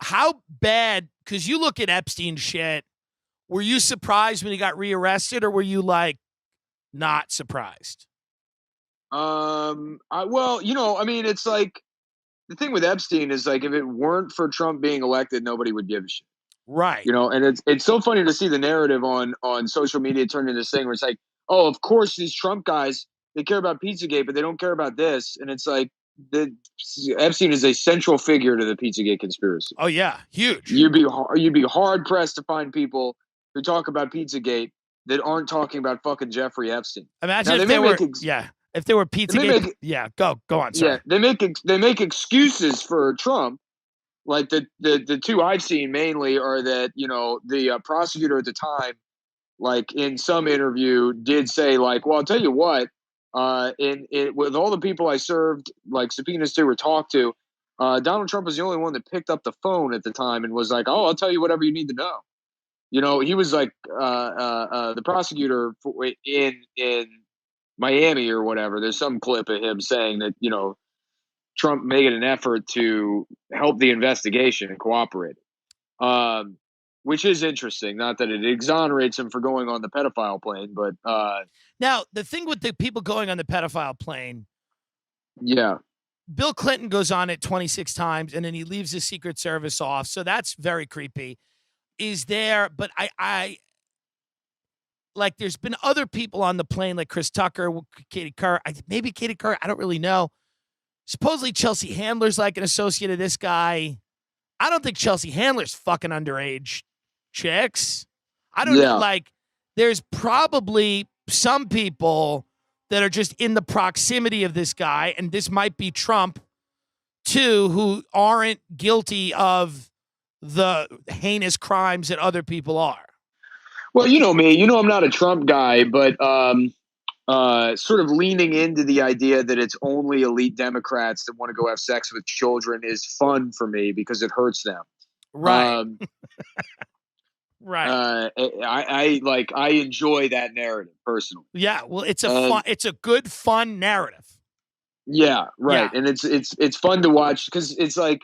how bad, because you look at Epstein shit, were you surprised when he got rearrested, or were you like not surprised? I mean, it's like the thing with Epstein is like if it weren't for Trump being elected, nobody would give a shit. Right. And it's so funny to see the narrative on social media turn into this thing where it's like, oh, of course these Trump guys, they care about Pizzagate, but they don't care about this. And it's like the Epstein is a central figure to the Pizzagate conspiracy. Oh yeah, huge. You'd be hard pressed to find people who talk about Pizzagate that aren't talking about fucking Jeffrey Epstein. Imagine Now if they they may were, make if they were they may Pizzagate. make Yeah, go on. yeah Sorry. they make excuses for Trump. Like the two I've seen mainly are that the prosecutor at the time, like in some interview, did say like, well, I'll tell you what, in with all the people I served like subpoenas to or talked to, Donald Trump was the only one that picked up the phone at the time and was like, oh, I'll tell you whatever you need to know. He was like the prosecutor in Miami or whatever. There's some clip of him saying that Trump made an effort to help the investigation and cooperate, which is interesting. Not that it exonerates him for going on the pedophile plane, but Now the thing with the people going on the pedophile plane, yeah, Bill Clinton goes on it 26 times, and then he leaves the Secret Service off. So that's very creepy. Is there? But I like. There's been other people on the plane, like Chris Tucker, Katie Kerr, maybe Katie Kerr. I don't really know. Supposedly Chelsea Handler's like an associate of this guy. I don't think Chelsea Handler's fucking underage chicks. I don't know. yeah. Like, there's probably some people that are just in the proximity of this guy, and this might be Trump too, who aren't guilty of the heinous crimes that other people are. Well, you know me. I'm not a Trump guy, but sort of leaning into the idea that it's only elite Democrats that want to go have sex with children is fun for me because it hurts them. Right. Right. I enjoy that narrative personally. Yeah. Well, it's a good, fun narrative. Yeah, right. Yeah. And it's fun to watch because it's like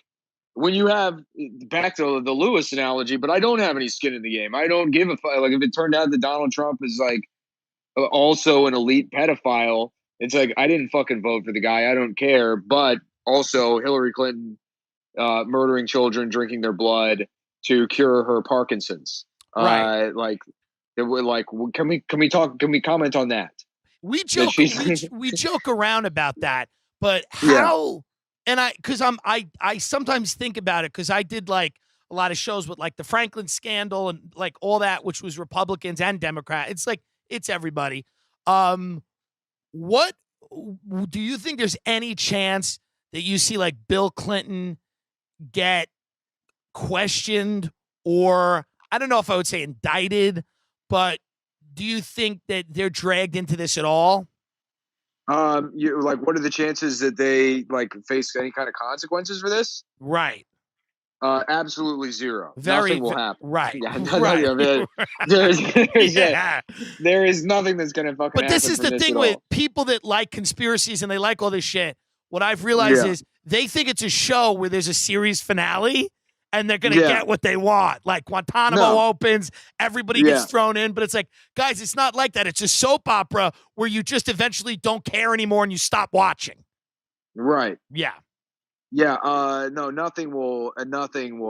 when you have back to the Lewis analogy, but I don't have any skin in the game. I don't give a fuck. Like if it turned out that Donald Trump is like also an elite pedophile, it's like I didn't fucking vote for the guy. I don't care. But also Hillary Clinton murdering children, drinking their blood to cure her Parkinson's. Right. Like it would like can we talk? Can we comment on that? We That joke she's we joke around about that, but yeah. how and I sometimes think about it because I did like a lot of shows with like the Franklin scandal and like all that, which was Republicans and Democrats. It's like it's everybody. What do you think there's any chance that you see like Bill Clinton get questioned, or I don't know if I would say indicted, but do you think that they're dragged into this at all? You like what are the chances that they like face any kind of consequences for this? Right. Absolutely zero. Very Nothing will happen. right. Yeah, Right. Yeah. there is nothing that's gonna fucking But this happen is from the this thing at with all. people that like conspiracies and they like all this shit. What I've realized Yeah, is they think it's a show where there's a series finale and they're going to yeah, get what they want. Like Guantanamo no, opens, everybody gets yeah, thrown in, but it's like, guys, it's not like that. It's a soap opera where you just eventually don't care anymore and you stop watching. right, Yeah. yeah. No, nothing will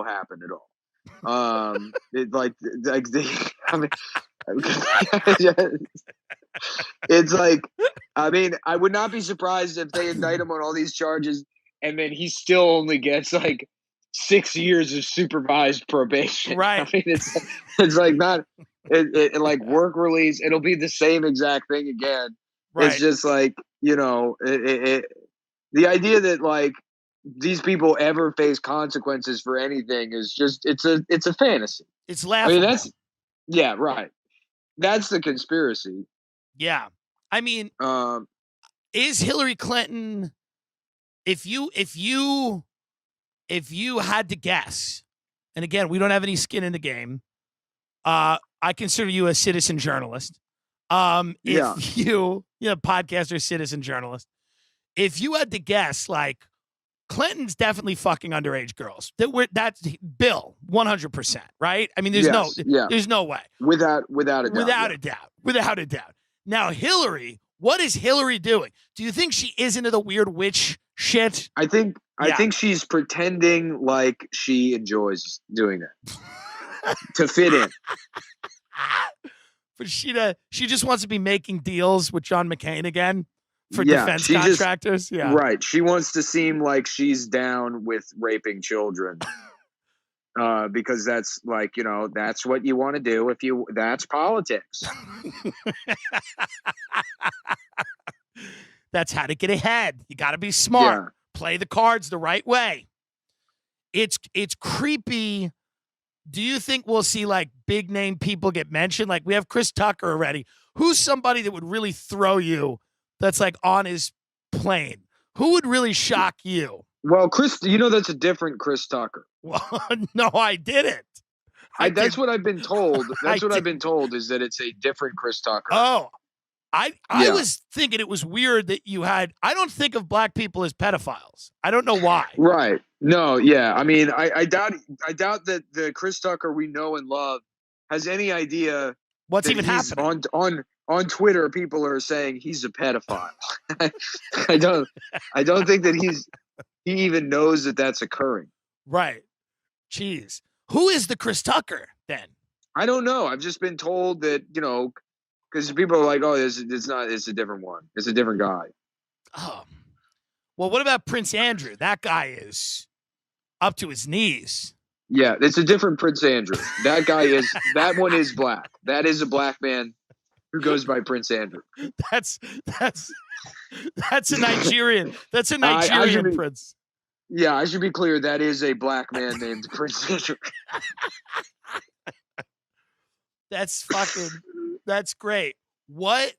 happen at all. It like they, I mean, it's like, I mean, I would not be surprised if they indict him on all these charges, and then he still only gets like 6 years of supervised probation. I Right. mean, it's like not like work release. It'll be the same exact thing again. It's Right. just like the idea that like these people ever face consequences for anything is just it's a fantasy. It's I mean, laughable. that's yeah, right. That's the conspiracy. Yeah. I mean, Um, is Hillary Clinton, if you had to guess, and again, we don't have any skin in the game. I consider you a citizen journalist. yeah, If podcaster, citizen journalist. If you had to guess, like, Clinton's definitely fucking underage girls. That's Bill, 100%, right? I mean, there's no way. Without a doubt. Without a doubt. Without a doubt. Now, Hillary, what is Hillary doing? Do you think she is into the weird witch shit? I think she's pretending like she enjoys doing that to fit in. But she just wants to be making deals with John McCain again for defense contractors. Right. She wants to seem like she's down with raping children. Because that's like, that's what you want to do that's politics. That's how to get ahead. You got to be smart. Yeah. Play the cards the right way. It's creepy. Do you think we'll see like big name people get mentioned? Like we have Chris Tucker already. Who's somebody that would really throw you that's like on his plane? Who would really shock you? Well, Chris, that's a different Chris Tucker. Well, no, I didn't. That's what I've been told. That's what I've been told is that it's a different Chris Tucker. Oh, I was thinking it was weird that I don't think of black people as pedophiles. I don't know why. Right. No, yeah. I mean, I doubt that the Chris Tucker we know and love has any idea what's even happening. On Twitter, people are saying he's a pedophile. I don't think that he even knows that that's occurring. Right. Jeez. Who is the Chris Tucker then? I don't know. I've just been told that, because people are like, oh, it's a different one. It's a different guy. Oh. Well, what about Prince Andrew? That guy is up to his knees. Yeah, it's a different Prince Andrew. That one is black. That is a black man who goes by Prince Andrew. That's a Nigerian. That's a Nigerian prince. Yeah, I should be clear. That is a black man named Prince Andrew. That's great. What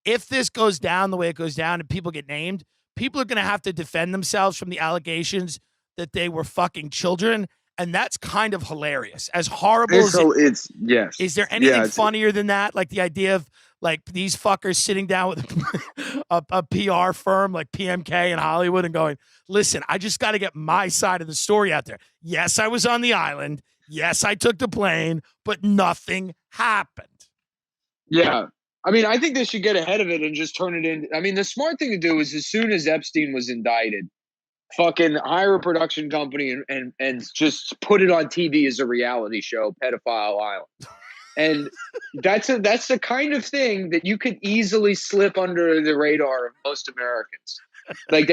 if this goes down the way it goes down and people get named, people are going to have to defend themselves from the allegations that they were fucking children, and that's kind of hilarious. As horrible as it's yes. Is there anything funnier than that? Like the idea of like these fuckers sitting down with a PR firm like PMK in Hollywood and going, listen, I just got to get my side of the story out there. Yes, I was on the island. Yes, I took the plane, but nothing happened. Yeah. I mean, I think they should get ahead of it and just turn it in. I mean, the smart thing to do is as soon as Epstein was indicted, fucking hire a production company and just put it on TV as a reality show, Pedophile Island. And that's the kind of thing that you could easily slip under the radar of most Americans. Like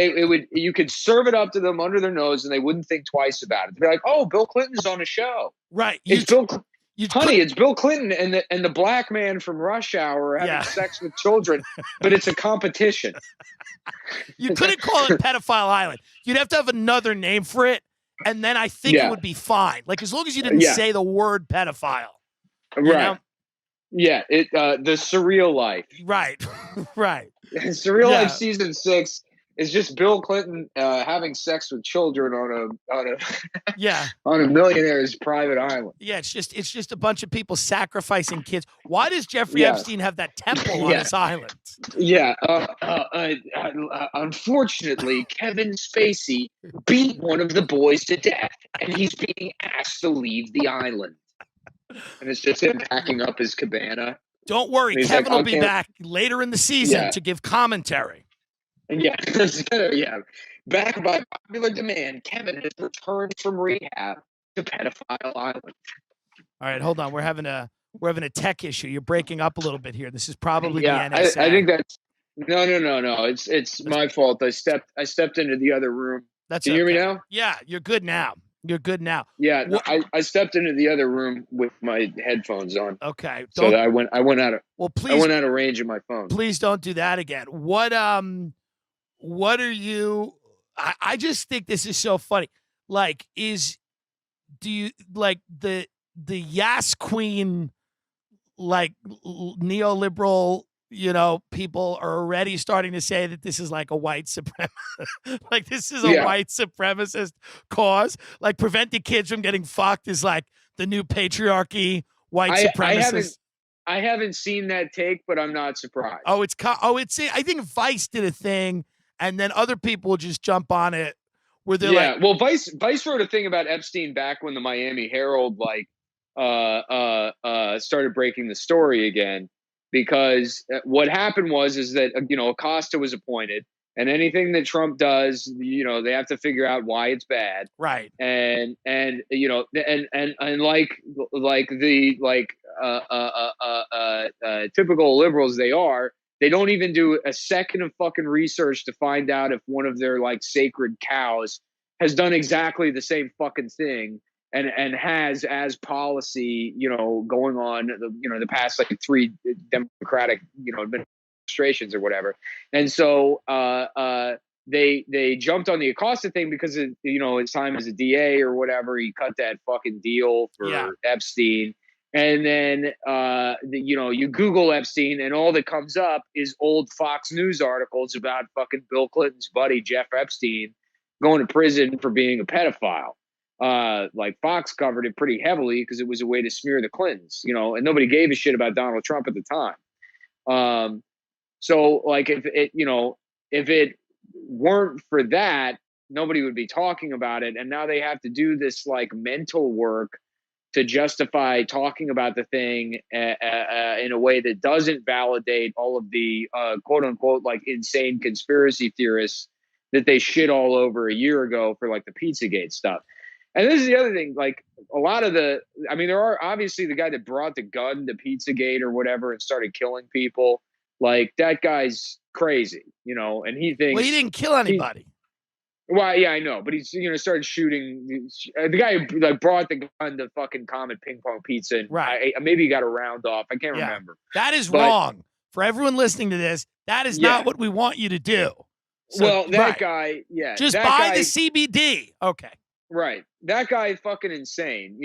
you could serve it up to them under their nose and they wouldn't think twice about it. They'd be like, "Oh, Bill Clinton's on a show." Right. It's Bill Clinton and the black man from Rush Hour having sex with children, but it's a competition. You couldn't call it Pedophile Island. You'd have to have another name for it, and then I think it would be fine. Like as long as you didn't say the word pedophile. Right. Know? Yeah. The Surreal Life. Right. Right. Surreal Life season 6 is just Bill Clinton having sex with children on a millionaire's private island. Yeah, it's just a bunch of people sacrificing kids. Why does Jeffrey Epstein have that temple on his island? Yeah. Unfortunately, Kevin Spacey beat one of the boys to death, and he's being asked to leave the island. And it's just him packing up his cabana. Don't worry, Kevin will be back later in the season to give commentary. Yeah, back by popular demand, Kevin has returned from rehab to Pedophile Island. All right, hold on. We're having a tech issue. You're breaking up a little bit here. This is probably the NSA. I think that's no. It's my fault. I stepped into the other room. Can you hear me now? Yeah, you're good now. Yeah, I stepped into the other room with my headphones on. Okay. So that I went out of. Well, please. I went out of range of my phone. Please don't do that again. What are you? I just think this is so funny. Like, do you like the Yas Queen, like neoliberal? People are already starting to say that this is like a white supremacist, like this is a white supremacist cause. Like preventing kids from getting fucked is like the new patriarchy, white supremacist. I haven't seen that take, but I'm not surprised. I think Vice did a thing, and then other people will just jump on it where they're Yeah, like, well, Vice wrote a thing about Epstein back when the Miami Herald started breaking the story again, because what happened was is that Acosta was appointed, and anything that Trump does, they have to figure out why it's bad, right, and like the typical liberals they are. They don't even do a second of fucking research to find out if one of their like sacred cows has done exactly the same fucking thing and has as policy, going on the past like 3 Democratic, administrations or whatever. And so they jumped on the Acosta thing because of, his time as a DA or whatever. He cut that fucking deal yeah, for Epstein. And then, you Google Epstein, and all that comes up is old Fox News articles about fucking Bill Clinton's buddy, Jeff Epstein, going to prison for being a pedophile. Like Fox covered it pretty heavily because it was a way to smear the Clintons, and nobody gave a shit about Donald Trump at the time. So like if it weren't for that, nobody would be talking about it. And now they have to do this like mental work to justify talking about the thing in a way that doesn't validate all of the quote unquote like insane conspiracy theorists that they shit all over a year ago for like the Pizzagate stuff. And this is the other thing, like a lot of there are obviously the guy that brought the gun to Pizzagate or whatever and started killing people. Like that guy's crazy, and he thinks, well, he didn't kill anybody. Well, yeah, I know, but he's started shooting. The guy who like brought the gun to fucking Comet Ping Pong Pizza, and Right. maybe he got a round off. I can't remember. That is wrong for everyone listening to this. That is not what we want you to do. So, well, that guy, just that buy guy, the CBD. Okay, right? That guy is fucking insane.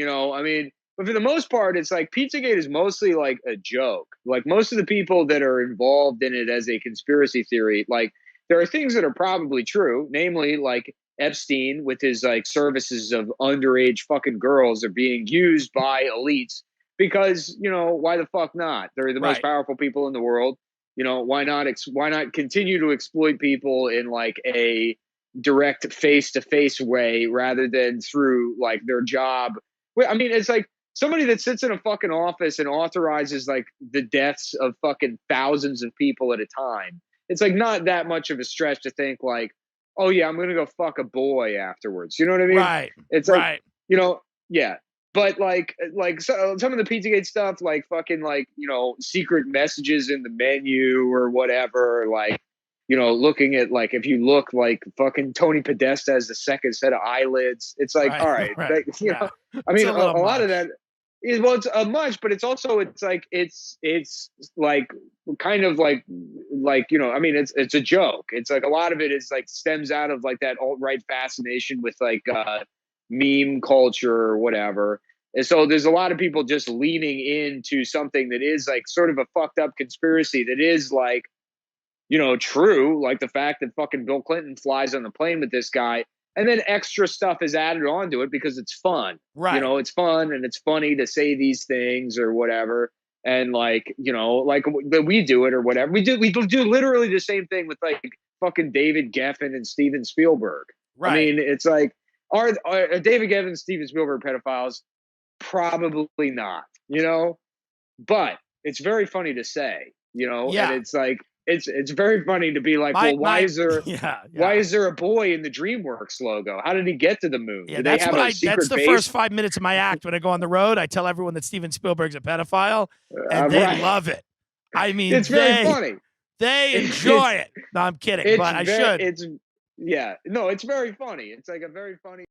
But for the most part, it's like Pizzagate is mostly like a joke. Like most of the people that are involved in it as a conspiracy theory, like. There are things that are probably true, namely like Epstein with his like services of underage fucking girls are being used by elites because, why the fuck not? They're the most powerful people in the world. Why not continue to exploit people in like a direct face-to-face way rather than through like their job? I mean, it's like somebody that sits in a fucking office and authorizes like the deaths of fucking thousands of people at a time. It's like not that much of a stretch to think like, oh yeah, I'm gonna go fuck a boy afterwards. You know what I mean? right. It's like, yeah. But like some of the Pizzagate stuff, like fucking like secret messages in the menu or whatever, like looking at like if you look like fucking Tony Podesta has the second set of eyelids. It's like all right, like, I mean a lot of that. Well, it's a much, but it's also it's like kind of like I mean it's a joke. It's like a lot of it is like stems out of like that alt-right fascination with like meme culture or whatever. And so there's a lot of people just leaning into something that is like sort of a fucked up conspiracy that is like true, like the fact that fucking Bill Clinton flies on the plane with this guy. And then extra stuff is added onto it because it's fun. Right. It's fun and it's funny to say these things or whatever. And like, like we do it or whatever. We do literally the same thing with like fucking David Geffen and Steven Spielberg. Right. I mean, it's like, are David Geffen and Steven Spielberg pedophiles? Probably not, but it's very funny to say, and it's like, it's very funny to be like, why is there a boy in the DreamWorks logo? How did he get to the moon? Yeah, Do they have a secret that's the base? first 5 minutes of my act when I go on the road. I tell everyone that Steven Spielberg's a pedophile, and they love it. I mean, it's very funny. They enjoy it. No, I'm kidding, but I should. It's very funny. It's like a very funny.